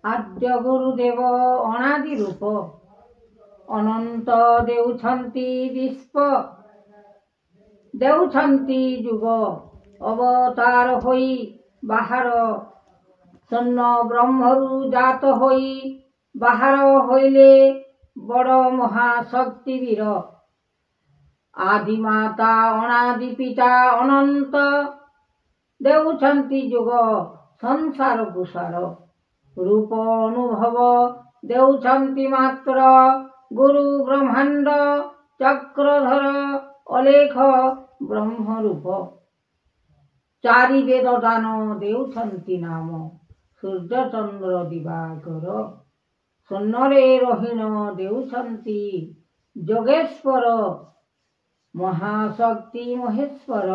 आद्य गुरुदेव अनादि रूप अनंत देउछंती विश्व देउछंती जुग अवतार होई बाहर सन्न ब्रह्मरु जात होई बाहर होइले बड़ महाशक्ति वीर आदिमाता अनादि पिता अनंत देउछंती जुग संसार कुसार रूप अनुभव देउछंती मात्र गुरु ब्रह्मांड चक्रधर अलेख ब्रह्मरूप चारि वेद दान देउछंती नाम सूर्य चंद्र दिवाकर सोन्नरे रहीण देउछंती जोगेश्वर महाशक्ति महेश्वर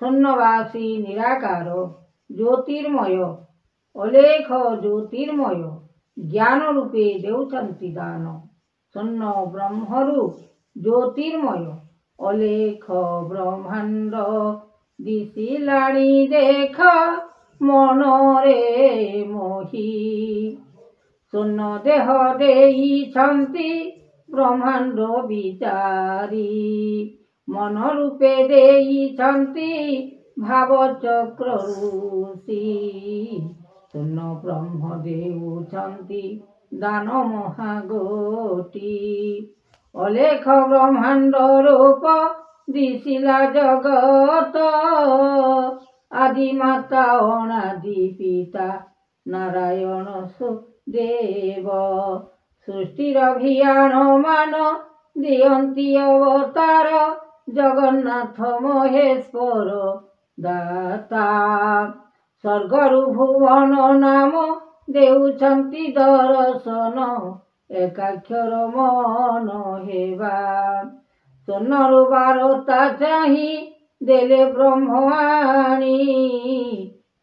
शून्यवासी निराकार ज्योतिर्मय अलेख ज्योतिर्मय ज्ञान रूपे देउछंती दान शून्य ब्रह्मरु ज्योतिर्मय अलेख ब्रह्मांड दिशिलाणी देख मनरे मोही शून्य देह देइछंती ब्रह्मांड विचारी मन रूपे देइछंती भावचक्र ऋषि शून्य ब्रह्म देउछंती दान महागोटी अलेख ब्रह्मांड रूप दिशिला जगत आदिमाता अनादि पिता नारायण देव सृष्टिर अभियान मान दियंती अवतार जगन्नाथ महेश्वर दाता स्वर्गरु भुवन नाम देउछंती दर्शन एकाक्षर मन हेबा सोनरु बारता चाही देले ब्रह्मवाणी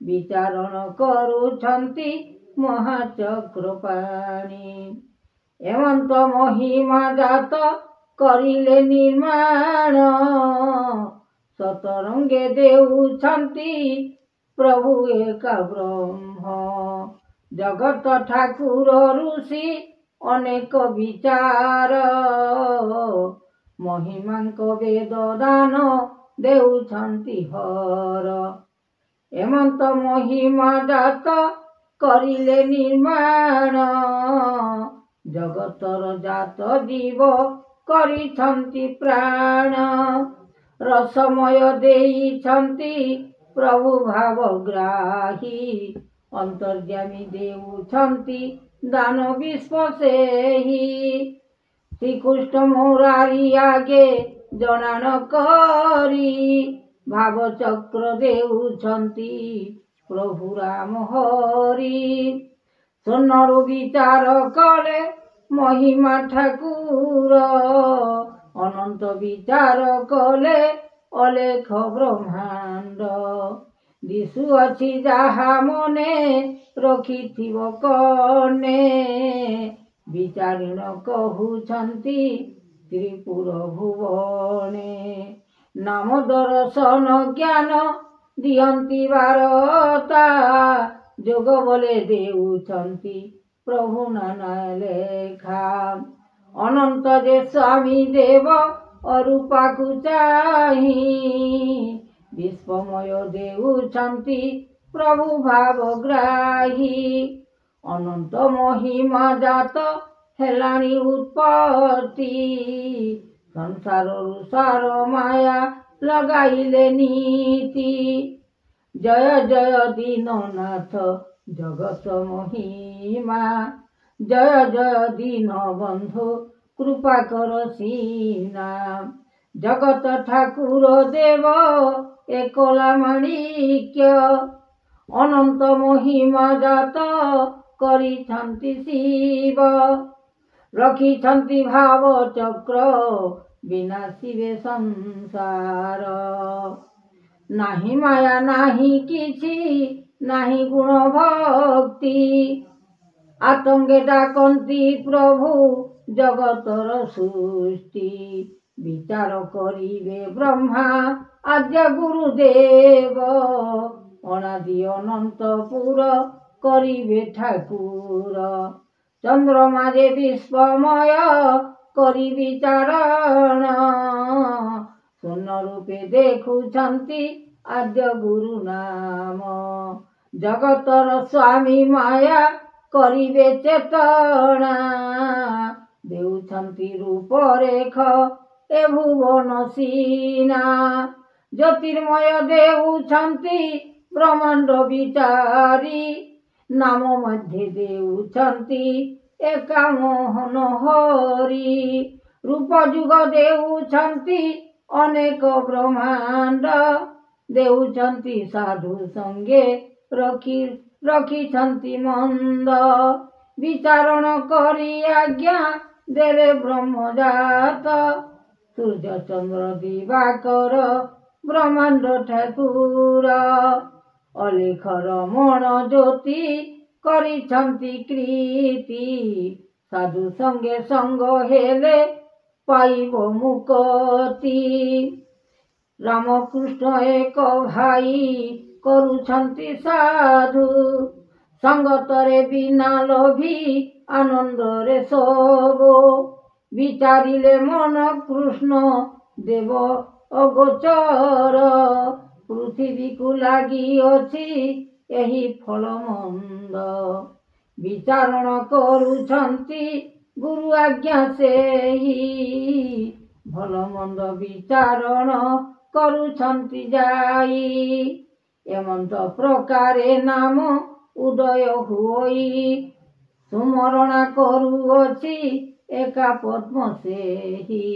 विचारण करुछंती महाचक्रपाणी एमंत महिमा जात करिले निर्माण सतरंगे देउछंती प्रभु एका ब्रह्म जगत ठाकुर ऋषि अनेक विचार महिमांक वेद दान देउछंती हर एमंत महिमा जात करिले निर्माण जगतर जात जीव करिछंती प्राण रसमय देइछंती प्रभु भावग्राही अंतर्यामी देउछंती दान विश्व सेही श्रीकृष्ण मुरारी आगे जनान करी भावचक्र देउछंती प्रभु राम हरि सोनरु विचार कले महिमा ठाकुर अनंत विचार कले अलेख ब्रह्मांड दिशुअछि जाहा मने रखिथिब कने विचारिण कहुछंती त्रिपुर भुवने नाम दर्शन ज्ञान दियंती वारता जोग बोले देउछंती प्रभु नाना लेखा अनंत जे स्वामी देव अरूपाकु चाही विश्वमय देउछंती प्रभु भावग्राही अनंत महिमा जात हेलाणी उत्पत्ति संसार सार माया लगाइले नीति जय जय दीननाथ जगत महिमा जय जय दीन बंधु कृपा कर सीना जगत ठाकुर देव एकला माणिक्य अनंत महिमा जात करिछंती शिव रखिछंती भाव चक्र विनाशिवे संसार नाही माया नाही किछि नाही गुण भक्ति आतंगे डाकंती प्रभु जगतर सृष्टि विचार करिवे ब्रह्मा आद्य गुरुदेव अनादि अनंत पुर করিবে ঠাকুর। চন্দ্রমা যে বিশ্বময় କରି ବିଚାରଣ, ଶୂନ୍ୟ ରୂପେ ଦେଖୁଛନ୍ତି ଆଦ୍ୟ ଗୁରୁ ନାମ। ଜଗତର ସ୍ୱାମୀ ମାୟା କରିବେ ଚେତନା, ଦେଉଛନ୍ତି ରୂପରେଖ ଏ ଭୁବନ ସିନା। ଜ୍ୟୋତିର୍ମୟ ଦେଉଛନ୍ତି ବ୍ରହ୍ମାଣ୍ଡ ବିଚାରି, ନାମ ମଧ୍ୟ ଦେଉଛନ୍ତି ଏକା ମୋହନ ହରି। ରୂପ ଯୁଗ ଦେଉଛନ୍ତି ଅନେକ ବ୍ରହ୍ମାଣ୍ଡ, ଦେଉଛନ୍ତି ସାଧୁ ସଙ୍ଗେ ରଖିଛନ୍ତି ମନ୍ଦ। ବିଚାରଣ କରି ଆଜ୍ଞା ଦେଲେ ବ୍ରହ୍ମଜାତ, ସୂର୍ଯ୍ୟ ଚନ୍ଦ୍ର ଦିବାକର ବ୍ରହ୍ମାଣ୍ଡ ଠାକୁର। ଅଲେଖ ରମଣ ଜ୍ୟୋତି କରିଛନ୍ତି କୀର୍ତ୍ତି, ସାଧୁ ସଙ୍ଗେ ସଙ୍ଗ ହେଲେ ପାଇବ ମୁକ୍ତି। ରାମକୃଷ୍ଣ ଏକ ଭାଇ କରୁଛନ୍ତି ସାଧୁ, ସଙ୍ଗତରେ ବିନା ଲୋଭୀ ଆନନ୍ଦରେ ସବୁ। ବିଚାରିଲେ ମନ କୃଷ୍ଣ ଦେବ ଅଗୋଚର, ପୃଥିବୀକୁ ଲାଗିଅଛି ଏହି ଫଳ ମନ୍ଦ। ବିଚାରଣ କରୁଛନ୍ତି ଗୁରୁ ଆଜ୍ଞା ସେହି, ଭଲ ମନ୍ଦ ବିଚାରଣ କରୁଛନ୍ତି ଯାଇ। ଏମନ୍ତ ପ୍ରକାରେ ନାମ ଉଦୟ ହୋଇ, ସୁମରଣା କରୁଅଛି ଏକା ପଦ୍ମ ସେହି।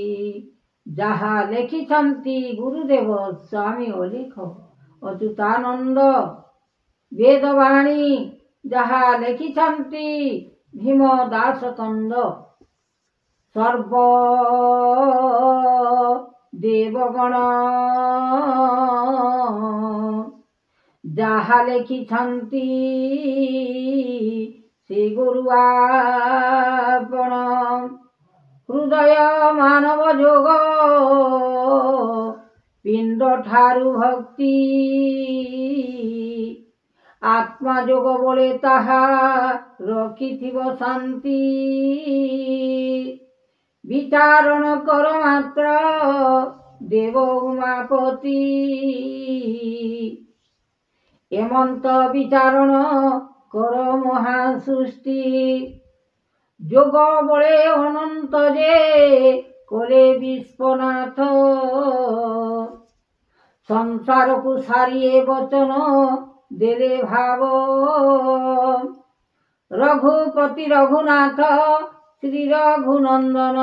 ଯାହା ଲେଖିଛନ୍ତି ଗୁରୁଦେବ ସ୍ୱାମୀ ଅଲେଖ ଅଚ୍ୟୁତାନନ୍ଦ ବେଦବାଣୀ, ଯାହା ଲେଖିଛନ୍ତି ଭୀମ ଦାସ କନ୍ଦ ସର୍ବ ଦେବଗଣ। ଯାହା ଲେଖିଛନ୍ତି ସେ ଗୁରୁ ଆପଣ, ହୃଦୟ ମାନବ ଯୋଗ ପିଣ୍ଡ ଠାରୁ ଭକ୍ତି। ଆତ୍ମା ଯୋଗ ବଳେ ତାହା ରଖିଥିବ ଶାନ୍ତି। ବିଚାରଣ କର ମାତ୍ର ଦେବ ଉମାପତି, ଏମନ୍ତ ବିଚାରଣ କର ମହାସୃଷ୍ଟି। ଯୋଗ ବଳେ ଅନନ୍ତ ଯେ କଲେ ବିଶ୍ୱନାଥ, ସଂସାରକୁ ସାରିଏ ବଚନ ଦେଲେ ଭାବ। ରଘୁପତି ରଘୁନାଥ ଶ୍ରୀ ରଘୁନନ୍ଦନ,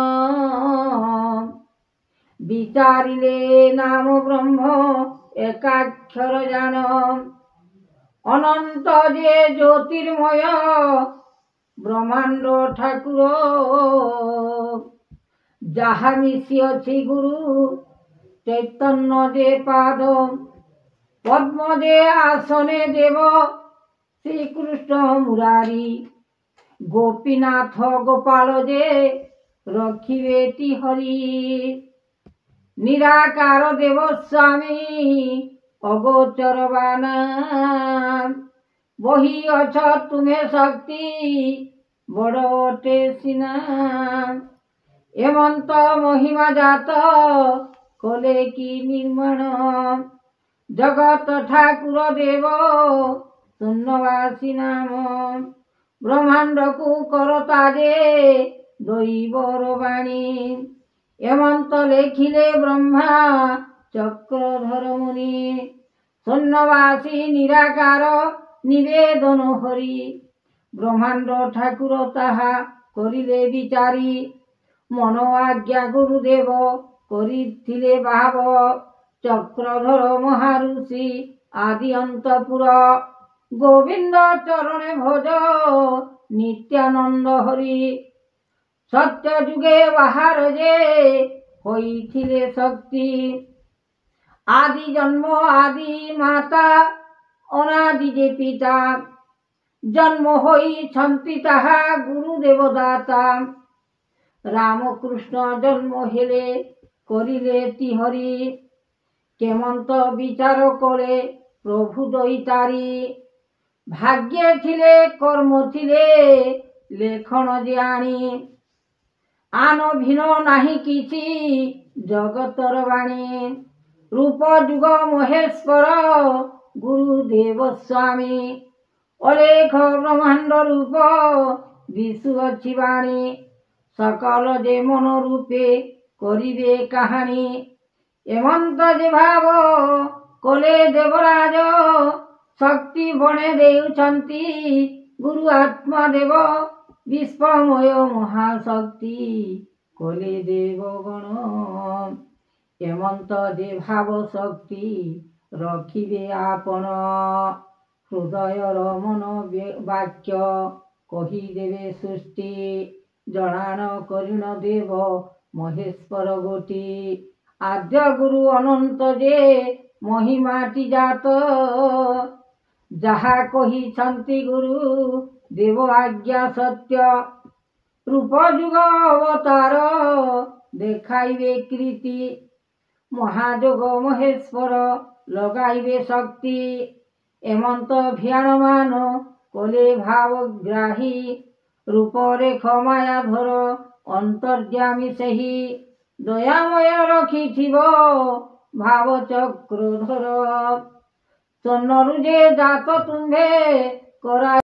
ବିଚାରିଲେ ନାମ ବ୍ରହ୍ମ ଏକାକ୍ଷର ଜାନ। ଅନନ୍ତ ଯେ ଜ୍ୟୋତିର୍ମୟ ବ୍ରହ୍ମାଣ୍ଡ ଠାକୁର, ଯାହା ମିଶିଅଛି ଗୁରୁ ଚୈତନ୍ୟ ଯେ ପାଦ। ପଦ୍ମ ଯେ ଆସନେ ଦେବ ଶ୍ରୀକୃଷ୍ଣ ମୁରାରୀ, ଗୋପୀନାଥ ଗୋପାଳ ଯେ ରଖିବେ ତିହରି। ନିରାକାର ଦେବ ସ୍ୱାମୀ ଅଗୋଚର ବାନା, ବହି ଅଛ ତୁମେ ଶକ୍ତି ବଡ଼ ଅଟେ ସିନା। ଏମନ୍ତ ମହିମା ଜାତ କଲେ କି ନିର୍ମାଣ, ଜଗତ ଠାକୁର ଦେବ ଶୂନ୍ୟବାସୀ ନାମ। ବ୍ରହ୍ମାଣ୍ଡକୁ କରତା ଯେ ଦୈବର ବାଣୀ, ଏମନ୍ତ ଲେଖିଲେ ବ୍ରହ୍ମା ଚକ୍ରଧର ମୁନି। ଶୂନ୍ୟବାସୀ ନିରାକାର ନିବେଦନ ହରି, ବ୍ରହ୍ମାଣ୍ଡ ଠାକୁର ତାହା କରିଲେ ବିଚାରି। ମନ ଆଜ୍ଞା ଗୁରୁଦେବ କରିଥିଲେ ଭାବ, ଚକ୍ରଧର ମହାଋଷି ଆଦି ଅନ୍ତପୁର। ଗୋବିନ୍ଦ ଚରଣେ ଭଜ ନିତ୍ୟାନନ୍ଦ ହରି, ସତ୍ୟ ଯୁଗେ ବାହାର ଯେ ହୋଇଥିଲେ ଶକ୍ତି। ଆଦି ଜନ୍ମ ଆଦି ମାତା ଅନାଦି ଯେ ପିତା, ଜନ୍ମ ହୋଇଛନ୍ତି ତାହା ଗୁରୁଦେବ ଦାତା। ରାମକୃଷ୍ଣ ଜନ୍ମ ହେଲେ କରିଲେ ତିହରି, କେମନ୍ତ ବିଚାର କଲେ ପ୍ରଭୁ ଦଇତାରି। ଭାଗ୍ୟ ଥିଲେ କର୍ମ ଥିଲେ ଲେଖଣ ଯେ ଆଣି ଆନ ଭିନ୍ନ ନାହିଁ କିଛି ଜଗତର ବାଣୀ ରୂପ ଯୁଗ ମହେଶ୍ୱର ଗୁରୁଦେବ ସ୍ୱାମୀ ଅଲେଖ ବ୍ରହ୍ମାଣ୍ଡ ରୂପ ଦିଶୁଅଛି ବାଣୀ ସକଳ ଯେ ମନ ରୂପେ କରିବେ କାହାଣୀ ଏମନ୍ତ ଯେ ଭାବ କଲେ ଦେବରାଜ ଶକ୍ତି ବଣେ ଦେଉଛନ୍ତି ଗୁରୁ ଆତ୍ମଦେବ ବିଶ୍ୱମୟ ମହାଶକ୍ତି କଲେ ଦେବଗଣ ଏମନ୍ତ ଯେ ଭାବ ଶକ୍ତି ରଖିବେ ଆପଣ ହୃଦୟର ମନ ବାକ୍ୟ କହିଦେବେ ସୃଷ୍ଟି ଜଣାଣ କରିଣ ଦେବ ମହେଶ୍ୱର ଗୋଟି ଆଦ୍ୟ ଗୁରୁ ଅନନ୍ତ ଯେ ମହିମାଟି ଜାତ ଯାହା କହିଛନ୍ତି ଗୁରୁ ଦେବ ଆଜ୍ଞା ସତ୍ୟ ରୂପ ଯୁଗ ଅବତାର ଦେଖାଇବେ କୀର୍ତ୍ତି ମହାଯୋଗ ମହେଶ୍ୱର ଲଗାଇବେ ଶକ୍ତି ଏମନ୍ତ ଭିଆଣମାନ କଲେ ଭାବଗ୍ରାହୀ ରୂପରେଖ ମାୟାଧର ଅନ୍ତର୍ଯ୍ୟାମୀ ସେହି ଦୟାମୟ ରଖିଥିବ ଭାବ ଚକ୍ରଧର ସ୍ୱର୍ଣ୍ଣରୁ ଯେ ଜାତ ତୁମ୍ଭେ କରା